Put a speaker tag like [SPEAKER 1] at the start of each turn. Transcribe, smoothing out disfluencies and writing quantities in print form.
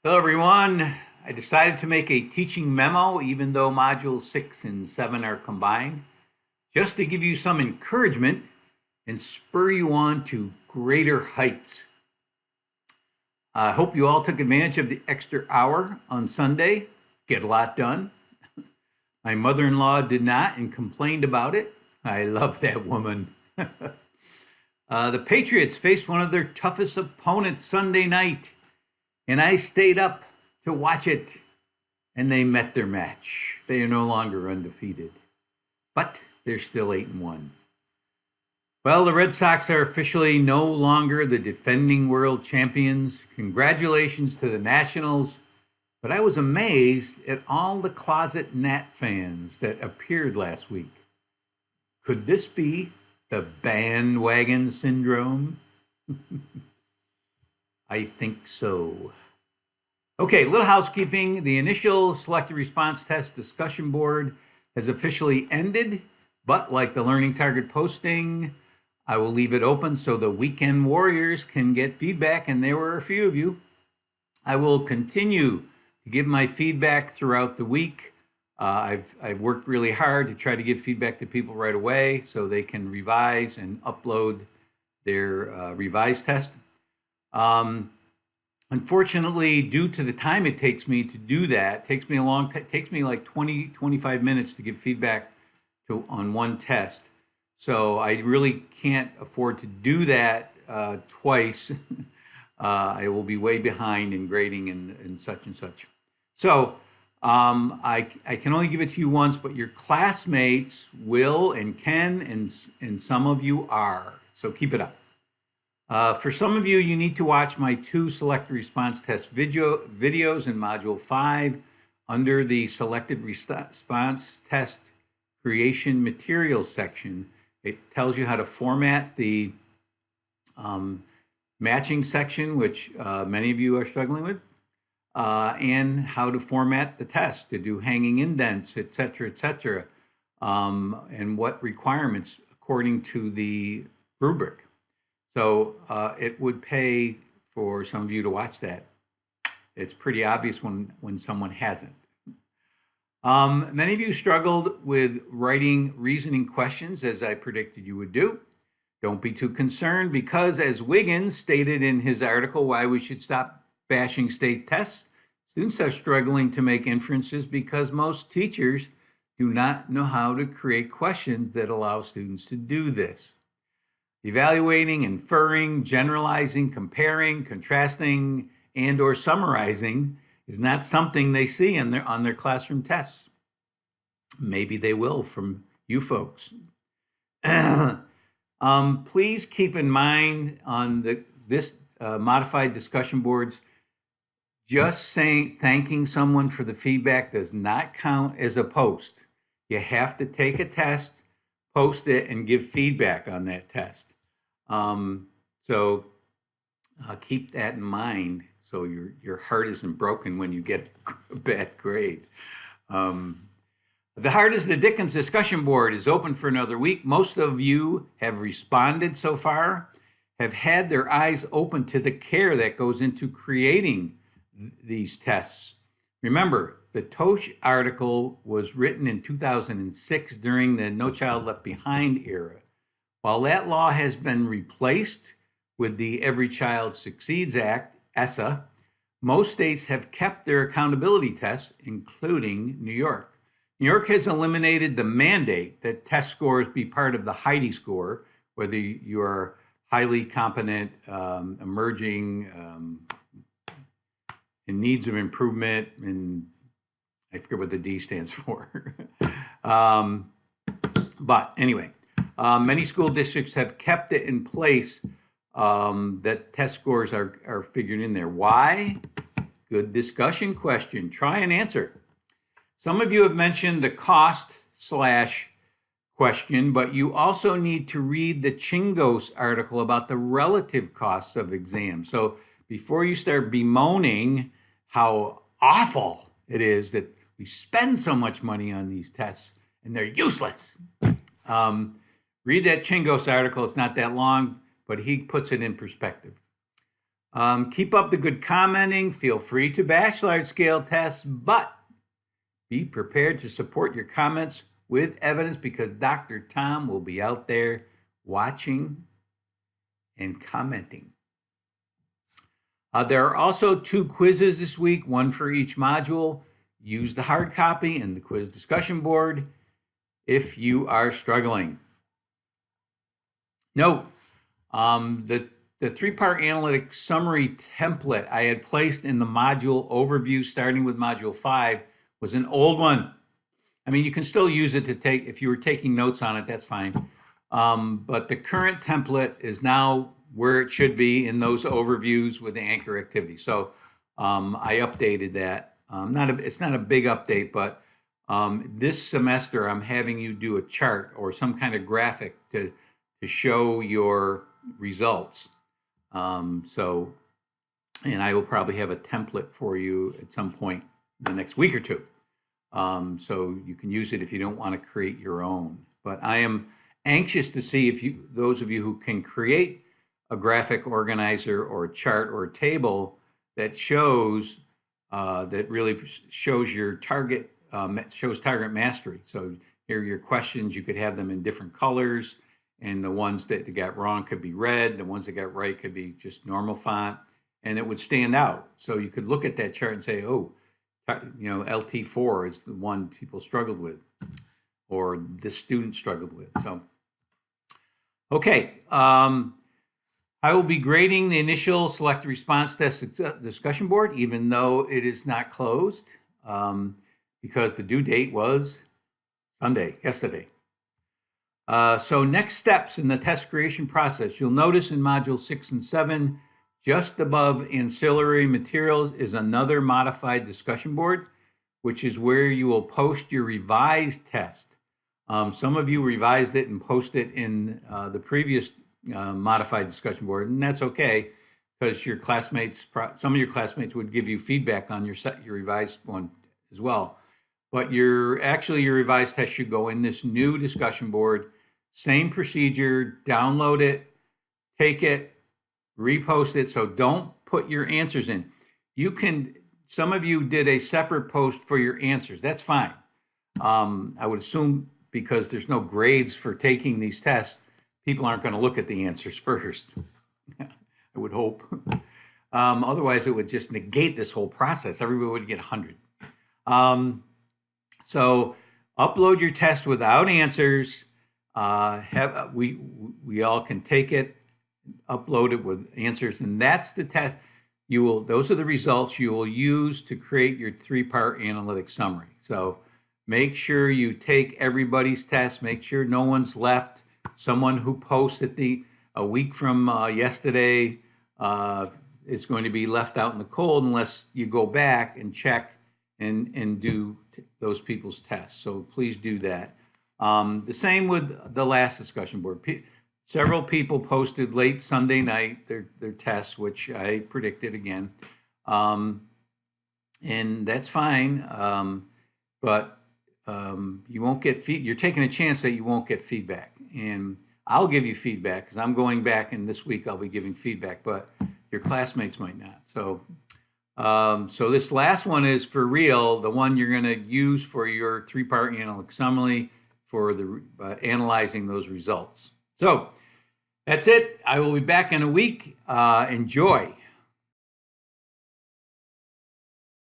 [SPEAKER 1] Hello, everyone. I decided to make a teaching memo, even though modules 6 and 7 are combined, just to give you some encouragement and spur you on to greater heights. I hope you all took advantage of the extra hour on Sunday. Get a lot done. My mother-in-law did not and complained about it. I love that woman. The Patriots faced one of their toughest opponents Sunday night, and I stayed up to watch it, and they met their match. They are no longer undefeated, but they're still 8-1. Well, the Red Sox are officially no longer the defending world champions. Congratulations to the Nationals. But I was amazed at all the closet Nat fans that appeared last week. Could this be the bandwagon syndrome? I think so. Okay, little housekeeping. The initial selected response test discussion board has officially ended, but like the learning target posting, I will leave it open so the weekend warriors can get feedback, and there were a few of you. I will continue to give my feedback throughout the week. I've worked really hard to try to give feedback to people right away so they can revise and upload their revised test. Unfortunately, due to the time it takes me to do that, takes me like 20, 25 minutes to give feedback on one test. So I really can't afford to do that twice. I will be way behind in grading and such and such. So I can only give it to you once, but your classmates will and can, and some of you are. So keep it up. For some of you, you need to watch my 2 select response test videos in Module 5 under the selected response test creation materials section. It tells you how to format the matching section, which many of you are struggling with, and how to format the test to do hanging indents, et cetera, and what requirements according to the rubric. So it would pay for some of you to watch that. It's pretty obvious when someone hasn't. Many of you struggled with writing reasoning questions, as I predicted you would do. Don't be too concerned, because as Wiggins stated in his article, Why We Should Stop Bashing State Tests, students are struggling to make inferences because most teachers do not know how to create questions that allow students to do this. Evaluating, inferring, generalizing, comparing, contrasting, and or summarizing is not something they see on their classroom tests. Maybe they will from you folks. Please keep in mind on this modified discussion boards, just thanking someone for the feedback does not count as a post. You have to take a test, post it, and give feedback on that test. So keep that in mind so your heart isn't broken when you get a bad grade. The Heart is the Dickens discussion board is open for another week. Most of you have responded so far, have had their eyes open to the care that goes into creating these tests. Remember, the Tosh article was written in 2006 during the No Child Left Behind era. While that law has been replaced with the Every Child Succeeds Act, ESSA, most states have kept their accountability tests, including New York. New York has eliminated the mandate that test scores be part of the Heidi score, whether you are highly competent, emerging, in needs of improvement, and I forget what the D stands for. But anyway, many school districts have kept it in place that test scores are figured in there. Why? Good discussion question. Try and answer. Some of you have mentioned the cost / question, but you also need to read the Chingos article about the relative costs of exams. So before you start bemoaning how awful it is that we spend so much money on these tests and they're useless, read that Chingos article. It's not that long, but he puts it in perspective. Keep up the good commenting. Feel free to bash large scale tests, but be prepared to support your comments with evidence because Dr. Tom will be out there watching and commenting. There are also 2 quizzes this week, one for each module. Use the hard copy and the quiz discussion board if you are struggling. Note, the 3-part analytic summary template I had placed in the module overview starting with module 5 was an old one. I mean, you can still use it to take, if you were taking notes on it, that's fine. But the current template is now where it should be in those overviews with the anchor activity. So I updated that. It's not a big update, but this semester I'm having you do a chart or some kind of graphic to show your results. And I will probably have a template for you at some point the next week or two. So you can use it if you don't want to create your own. But I am anxious to see if those of you who can create a graphic organizer or a chart or a table that shows that really shows your target, shows target mastery. So here are your questions. You could have them in different colors, and the ones that got wrong could be red. The ones that got right could be just normal font, and it would stand out. So you could look at that chart and say, oh, LT4 is the one people struggled with, or this student struggled with. So, okay. I will be grading the initial select response test discussion board, even though it is not closed, because the due date was yesterday. So next steps in the test creation process. You'll notice in module 6 and 7, just above ancillary materials is another modified discussion board, which is where you will post your revised test. Some of you revised it and posted it in the previous modified discussion board, and that's okay because your classmates, some of your classmates would give you feedback on your revised one as well. But your revised test should go in this new discussion board. Same procedure, download it, take it, repost it. So don't put your answers in. Some of you did a separate post for your answers. That's fine. I would assume because there's no grades for taking these tests, people aren't going to look at the answers first. I would hope. Otherwise, it would just negate this whole process. Everybody would get 100. So upload your test without answers. We all can take it, upload it with answers, and that's the test. Those are the results you will use to create your 3-part analytic summary. So make sure you take everybody's test. Make sure no one's left. Someone who posts a week from yesterday is going to be left out in the cold unless you go back and check and do those people's tests. So please do that. The same with the last discussion board. Several people posted late Sunday night their tests, which I predicted again. And that's fine. But you won't get you're taking a chance that you won't get feedback. And I'll give you feedback because I'm going back, and this week I'll be giving feedback, but your classmates might not. So this last one is for real, the one you're going to use for your 3-part analytic summary for the analyzing those results. So that's it. I will be back in a week. Enjoy.